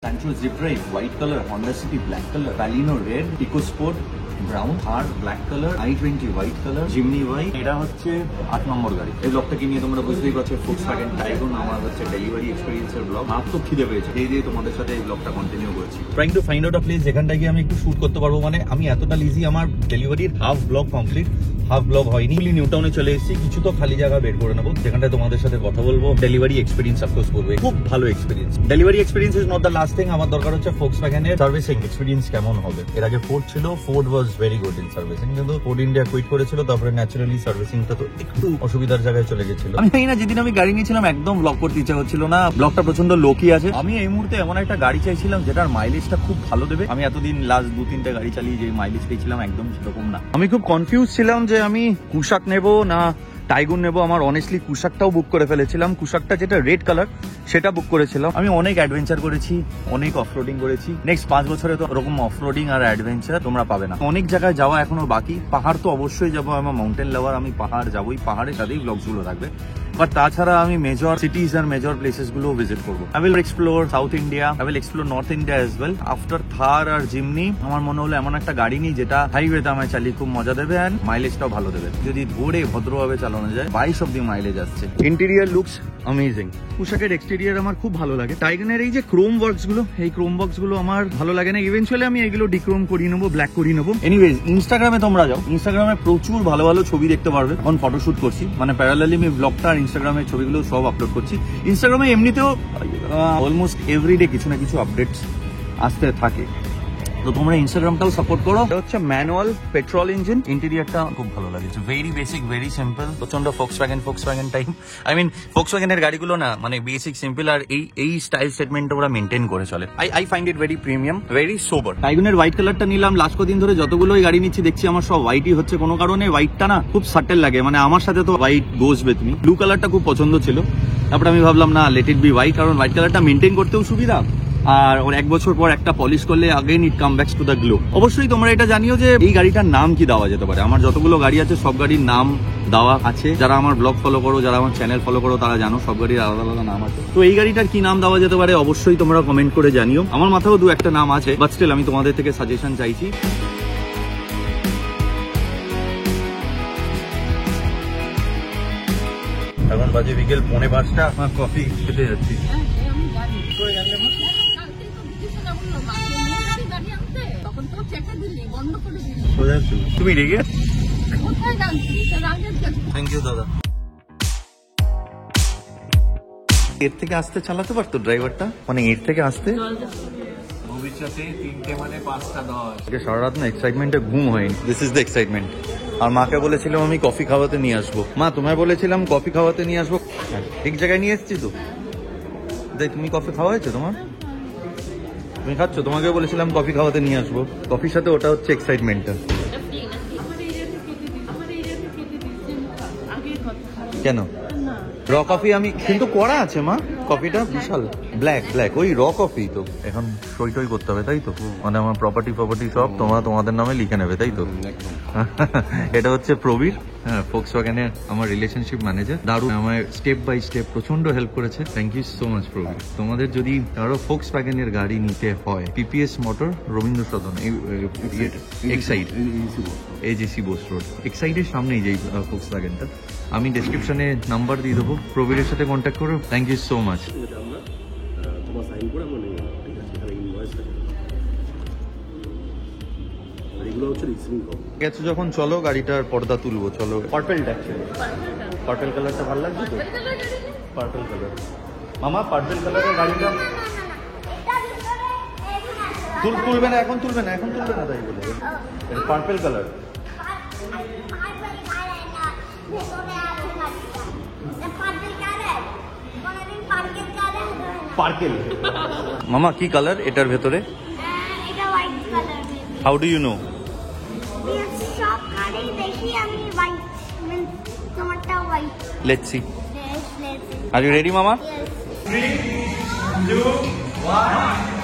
Santro Zip-Drive white color, Honda City black color, Baleno red, EcoSport brown আর black colour, i20 white colour, Jimny white. এটা হচ্ছে 8 নম্বর গাড়ি। এই ব্লগটাকে নিয়ে তোমরা বুঝতেই পারছো, Volkswagen Tiguan আমার হচ্ছে ডেলিভারি এক্সপেরিয়েন্সের ব্লগ। আর তো খিদে পেয়েছে, এই দিয়ে তোমাদের সাথে এই ব্লগটা কন্টিনিউ করছি। Trying to find out a place যেখানটা গিয়ে আমি একটু শুট করতে পারবো। মানে আমি এতটা লিজি, আমার ডেলিভারির half blog complete, half blog হয়নি। নিউ টাউনে চলে এসেছি, কিছু তো খালি জায়গা বের করে নেবো যেখানটা তোমাদের সাথে কথা বলবো। ডেলিভারি এক্সপেরিয়েন্স অফকোর্স করবো, খুব ভালো experience. Delivery experience is not the last thing, আমার দরকার হচ্ছে Volkswagen এর সার্ভিসিং এক্সপেরিয়েন্স কেমন হবে। এর আগে ফোর্ড ছিল, Ford was very good in servicing, কিন্তু ফোর্ড ইন্ডিয়া কুইট করেছিল, তারপরে ন্যাচারালি সার্ভিসিংটা তো একটু অসুবিধার জায়গায় চলে গেছিল। আমি জানি না, যেদিন আমি গাড়ি নিয়েছিলাম একদম ব্লগ করতে ইচ্ছা হচ্ছিল না, ব্লগটা প্রচন্ড লোকি আছে। আমি এই মুহূর্তে এমন একটা গাড়ি চাইছিলাম যেটার মাইলেজটা খুব ভালো দেবে। আমি এতদিন লাস্ট 2-3টে গাড়ি চালিয়ে যে মাইলেজ পেয়েছিলাম একদম সেরকম না। আমি খুব কনফিউজ ছিলাম যে আমি কুশাক নেবো না টাইগুন নেবো। আমার অনেস্টলি কুশাকটাও বুক করে ফেলেছিলাম। কুশাকটা যেটা রেড কালার সেটা বুক করেছিলাম। আমি অনেক অ্যাডভেঞ্চার করেছি, অনেক অফরোডিং করেছি। নেক্সট 5 বছরে তো ওরকম অফরোডিং আর অ্যাডভেঞ্চার তোমরা পাবে না। অনেক জায়গায় যাওয়া এখনো বাকি। পাহাড় তো অবশ্যই যাবো, আমার মাউন্টেন লাভার, আমি পাহাড় যাবোই, পাহাড়ের সাথেই ব্লগস গুলো থাকবে। বাট তাছাড়া আমি মেজর সিটিজ আর মেজর প্লেসেস গুলো ভিজিট করবো। I will explore South India, I will explore North India as well. After Thar আর জিমনি আমার মনে হলো এমন একটা গাড়ি নিই যেটা হাইওয়েতে আমায় চালিয়ে খুব মজা দেবে অ্যান্ড মাইলেজটাও ভালো দেবে। যদি ধরে ভদ্রভাবে চালানো যায় 22 অব্দি মাইলেজ আসছে। Interior looks amazing. কুশাকের এক্সটেরিয়ার আমার খুব ভালো লাগে। টাইগানের এই যে ক্রোম ওয়ার্কস গুলো, এই ক্রোম ওয়ার্কস গুলো আমার ভালো লাগে না। ইভেনচুয়ালি আমি এগুলো ডিক্রোম করিয়ে নেবো, ব্ল্যাক করিয়ে নেবো। এনিওয়েজ, ইনস্টাগ্রামে তোমরা যাও, ইনস্টাগ্রামে প্রচুর ভালো ভালো ছবি দেখতে পারবে। এখন ফটোশুট করছি, মানে প্যারালালি আমি ব্লগটা আর ইনস্টাগ্রামের ছবিগুলো সব আপলোড করছি। ইনস্টাগ্রামে এমনিতেও অলমোস্ট এভরিডে কিছু না কিছু আপডেটস আসতে থাকে, তো তোমরা ইনস্টাগ্রামটাও সাপোর্ট করো। এটা হচ্ছে ম্যানুয়াল পেট্রোল ইঞ্জিন। ইন্টেরিয়ারটা খুব ভালো লাগে, ভেরি বেসিক, ভেরি সিম্পল। প্রচন্ড Volkswagen type. I mean Volkswagen এর গাড়িগুলো না মানে বেসিক সিম্পল, আর এই স্টাইল সেগমেন্টটা ওরা মেনটেন করে চলে। I find it very premium, very sober. টাইগুনের হোয়াইট কালারটা নিলাম। লাস্ট কদিন ধরে যতগুলোই গাড়ি নিচ্ছি দেখছি আমার সব হোয়াইটই হচ্ছে। কোনো কারণে হোয়াইটটা না খুব সাটেল লাগে, মানে আমার সাথে তো white goes with me. Blue কালারটা খুব পছন্দ ছিল, তারপরে আমি ভাবলাম না, লেট ইট বি হোয়াইট, কারণ হোয়াইট কালারটা মেনটেন করতেও সুবিধা, আর ওর 1 বছর পর একটা পলিশ করলে again it come back to the glow. অবশ্যই তোমরা এটা জানিও যে এই গাড়িটার নাম কি দেওয়া যেতে পারে। আমার যতগুলো গাড়ি আছে সব গাড়ির নাম দেওয়া আছে। যারা আমার ব্লগ ফলো করো, যারা আমার চ্যানেল ফলো করো, তারা জানো সব গাড়ির আলাদা আলাদা নাম আছে। তো এই গাড়িটার কি নাম দেওয়া যেতে পারে অবশ্যই তোমরা কমেন্ট করে জানিও। আমার মাথাও 2-1টা নাম আছে, বাট স্টিল আমি তোমাদের থেকে সাজেশন চাইছি। এখন বাজে বিকেল 4:45, কফি খেতে যাচ্ছি। তুমি রেগে? থ্যাংক ইউ দাদা। এর থেকে আসতে চালাতে পারতো ড্রাইভারটা, মানে এর থেকে আসতে ভবিষ্যতে 3টে মানে 5টা 10। সারা রাত না এক্সাইটমেন্টে ঘুম হয়নি। This is the excitement. আর মাকে বলেছিলাম আমি কফি খাওয়াতে নিয়ে আসবো। মা, তোমায় বলেছিলাম কফি খাওয়াতে নিয়ে আসবো, ঠিক জায়গায় নিয়ে এসছি তো। দেখ, তুমি কফি খাওয়াইছো? তুমি খাচ্ছ? তোমাকে বলেছিলাম কফি খাওয়াতে নিয়ে আসবো। কফির সাথে ওটা হচ্ছে এক্সাইটমেন্টটা। কেন র কফি? আমি কিন্তু করা আছে মা, কফিটা বিশাল ব্ল্যাক ওই র কফি। তো এখন সই করতে হবে তাই তো, মানে আমার প্রপার্টি সব তোমাদের নামে লিখে নেবে তাই তো। এটা হচ্ছে প্রবীর, হ্যাঁ, Volkswagen এর আমার রিলেশনশিপ ম্যানেজার। দারুণ আমার স্টেপ বাই স্টেপ প্রচন্ড হেল্প করেছে। Thank you so much Prabir. তোমাদের যদি আরো Volkswagen এর গাড়ি নিতে হয়, PPS motor, Rabindra Sadan, Exide, AJC Bose road, এক্সাইডের সামনেই যেই Volkswagenটা। আমি ডেসক্রিপশনে নাম্বার দিয়ে দেবো, প্রবীরের সাথে কন্ট্যাক্ট করো। Thank you so much. গেছো যখন, চলো গাড়িটার পর্দা তুলবো। চলো, পার্পেল কালারটা ভালো লাগছে তো। পার্পেল কালার মামা, পার্পেল কালারের গাড়িটা তুলবে না, এখন তুলবে না তাই বলে। পার্পেল কালার পার্কেল। মামা কি কালার এটার ভেতরে? How do you know? Let's see. Are you ready, Mama? 3, 2, 1.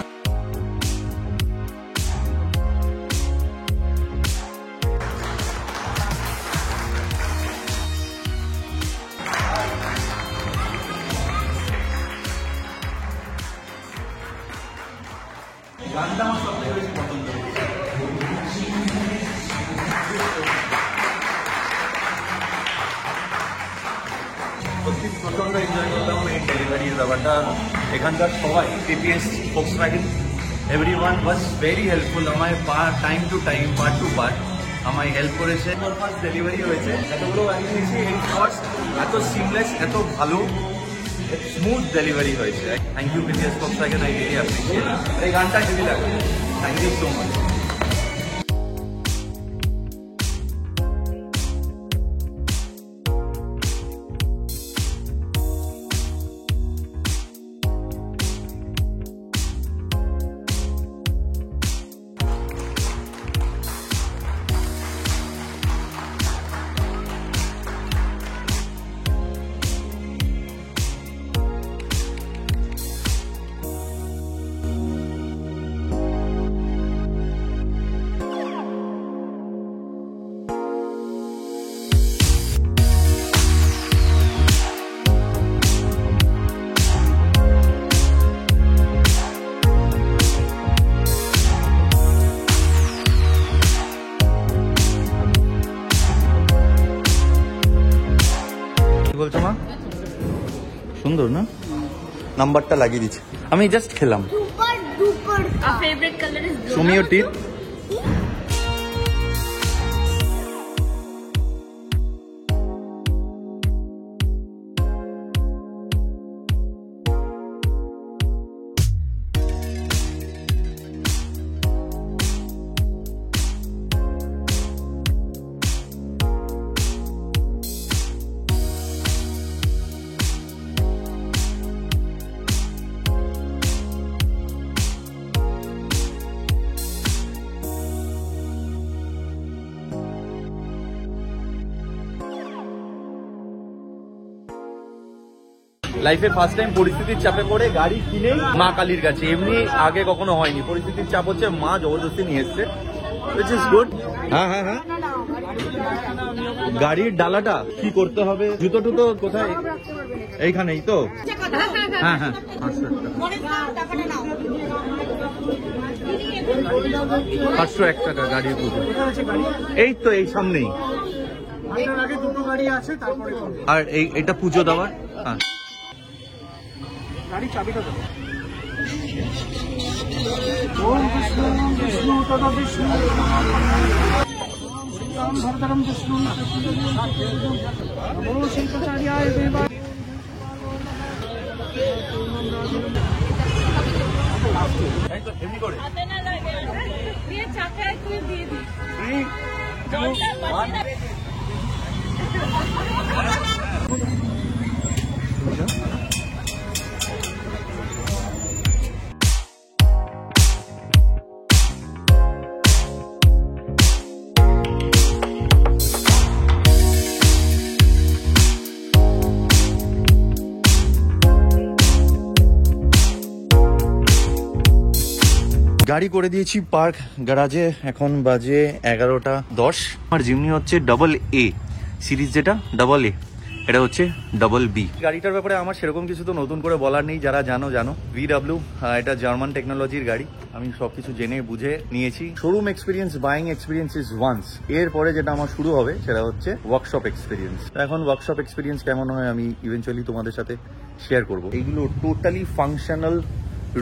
গানটা আমার সবথেকে বেশি পছন্দ। সত্যি প্রচন্ড এনজয় করলাম এই ডেলিভারির ব্যাপারটা। এখানকার সবাই TPS, Volkswagen, everyone was very helpful. আমায় time to time, part to part আমায় হেল্প করেছে। আমার ফার্স্ট ডেলিভারি হয়েছে, এতগুলো গাড়ি নিয়েছি, এই ফার্স্ট এত সিমলেস, এত ভালো স্মুথ ডেলিভারি হয়েছে। Thank you TPS, Volkswagen, I really appreciate. এই গানটা হেভি লাগে, থ্যাংক ইউ সো মাচ। বলছো মা? সুন্দর না? নাম্বারটা লাগিয়ে দিচ্ছে, আমি জাস্ট খেলাম। favorite color is blue. Show me your teeth. লাইফে ফার্স্ট টাইম পরিস্থিতির চাপে পড়ে গাড়ি কিনে মা কালীর কাছে, এমনি আগে কখনো হয়নি। পরিস্থিতির চাপ হচ্ছে, মা জবরদস্তি নিয়ে এসছে, which is good। হ্যাঁ হ্যাঁ হ্যাঁ, গাড়ির ডালাটা কি করতে হবে? জুতো টুতো কোথায়? এইখানেই তো? হ্যাঁ হ্যাঁ, 501 টাকা গাড়ির পুজো। এই তো এই সামনেই। আর এইটা পুজো দেওয়ার। হ্যাঁ, গাড়ি চাবিটা দেবো। ওম বিষ্ণু বিষ্ণু তদ বিষ্ণু রাম ভরতরম বিষ্ণু নমো শিল্পাচার্যায় দেবা। এমনি করে হাতে না লাগে, দিয়ে চাকায় তুই দিয়ে দিস। 3, 2, 1। গাড়ি করে দিয়েছি পার্ক গ্যারাজে, এখন বাজে 11:10। আমার জিমনি হচ্ছে ডাবল এ সিরিজ, যেটা ডাবল এ, এটা হচ্ছে ডাবল বি। গাড়িটার ব্যাপারে আমার সেরকম কিছু তো নতুন করে বলার নেই, যারা জানো জানো। VW, এটা জার্মান টেকনোলজির গাড়ি। আমি সবকিছু জেনে বুঝে নিয়েছি। Showroom experience, buying experience is once. এরপরে যেটা আমার শুরু হবে সেটা হচ্ছে ওয়ার্কশপ এক্সপিরিয়েন্স। এখন ওয়ার্কশপ এক্সপিরিয়েন্স কেমন হয় আমি ইভেনচুয়ালি তোমাদের সাথে শেয়ার করবো। এইগুলো টোটালি ফাংশনাল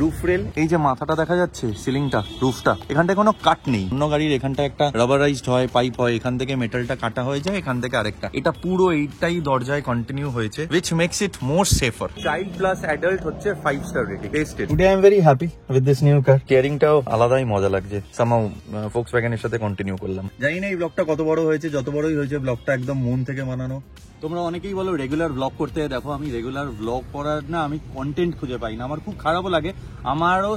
রুফ রেল। এই যে মাথাটা দেখা যাচ্ছে, সিলিংটা, রুফটা, এখানটায় কোনো কাট নেই। অন্য গাড়ির এখানটা একটা রাবারাইজড হয়, পাইপ হয়, এখান থেকে মেটালটা কাটা হয়ে যায়, এখান থেকে আরেকটা। এটা পুরো এইটাই দরজায় কন্টিনিউ হয়েছে, which makes it more safer. Child plus adult হচ্ছে 5 star rating. Tested. Today I am very happy with this new car. কেয়ারিংটাও আলাদাই মজা লাগছে। সামহাউ ফোক্সওয়াগনের সাথে কন্টিনিউ করলাম। জানি না এই ব্লগটা কত বড় হয়েছে, যত বড়ই হয়েছে ব্লগটা একদম মন থেকে বানানো। তোমরা অনেকেই বলো রেগুলার ব্লগ করতে, দেখো আমি রেগুলার ব্লগ করার না, আমি কন্টেন্ট খুঁজে পাই না। আমার খুব খারাপও লাগে। আমারও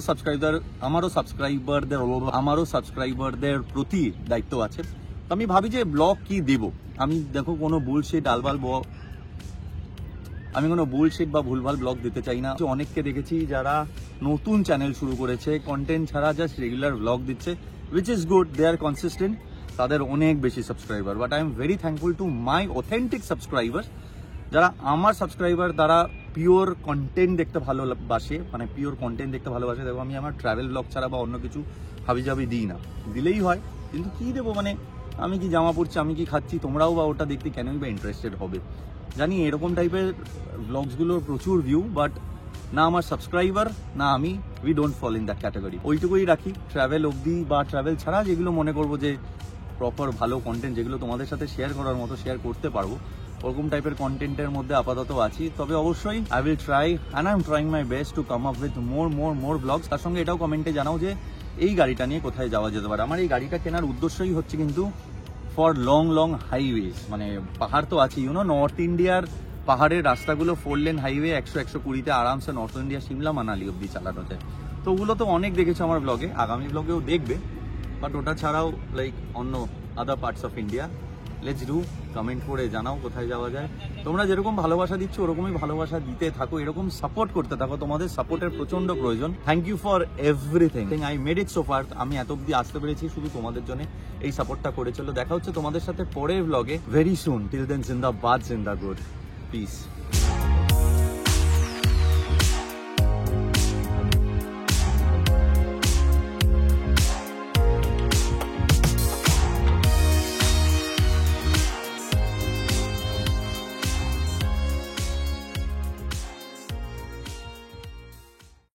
সাবস্ক্রাইবারদের প্রতি দায়িত্ব আছে। তো আমি ভাবি যে ব্লগ কি দেব। আমি দেখো কোনো বুলশিট বা ভুলভাল ব্লগ দিতে চাই না। অনেককে দেখেছি যারা নতুন চ্যানেল শুরু করেছে, কন্টেন্ট ছাড়া জাস্ট রেগুলার ব্লগ দিচ্ছে, which is good, they are consistent, তাদের অনেক বেশি subscriber. But I am very thankful to my authentic subscriber, যারা আমার সাবস্ক্রাইবার, তারা পিওর কন্টেন্ট দেখতে ভালোবাসে, মানে পিওর কন্টেন্ট দেখতে ভালোবাসে। দেখো আমি আমার ট্রাভেল ব্লগ ছাড়া বা অন্য কিছু হাবিজাবি দিই না, দিলেই হয়, কিন্তু কি দেবো, মানে আমি কি জামা পরছি, আমি কি খাচ্ছি, তোমরাও বা ওটা দেখতে কেনই বা ইন্টারেস্টেড হবে। জানি এরকম টাইপের ব্লগসগুলোর প্রচুর ভিউ, বাট না আমার সাবস্ক্রাইবার না আমি, we don't fall in that category. ওইটুকুই রাখি ট্রাভেল অবধি, বা ট্রাভেল ছাড়া যেগুলো মনে করবো যে প্রপার ভালো কন্টেন্ট, যেগুলো তোমাদের সাথে শেয়ার করার মতো শেয়ার করতে পারবো, ওরকম টাইপের কন্টেন্টের মধ্যে আপাতত আছি। তবে অবশ্যই I will try and I am trying my best to come up with more blogs. তার সঙ্গে এটাও কমেন্টে জানাও যে এই গাড়িটা নিয়ে কোথায় যাওয়া যেতে পারে। আমার এই গাড়িটা কেনার উদ্দেশ্যই হচ্ছে কিন্তু ফর লং হাইওয়েজ, মানে পাহাড় তো আছে, নর্থ ইন্ডিয়ার পাহাড়ের রাস্তাগুলো 4 লেন হাইওয়ে 100-120-তে আরামসে নর্থ ইন্ডিয়া সিমলা মানালি অব্দি চালানো যায়। তো ওগুলো তো অনেক দেখেছো আমার ব্লগে, আগামী ব্লগেও দেখবে, বাট ওটা ছাড়াও লাইক অন্য other parts of India. Let's do, comment করে জানাও কোথায় যাওয়া যায়। তোমরা যেরকম ভালোবাসা দিচ্ছ ওরকমই ভালোবাসা দিতে থাকো, এরকম সাপোর্ট করতে থাকো, তোমাদের সাপোর্টের প্রচন্ড প্রয়োজন। Thank you for everything, I made it so far. আমি এত অব্দি আসতে পেরেছি শুধু তোমাদের জন্য, এই সাপোর্টটা করেছিল। দেখা হচ্ছে তোমাদের সাথে পরের ব্লগে ভেরি সুন। টিল দেন জিন্দাবাদ, জিন্দাগুড, পিস।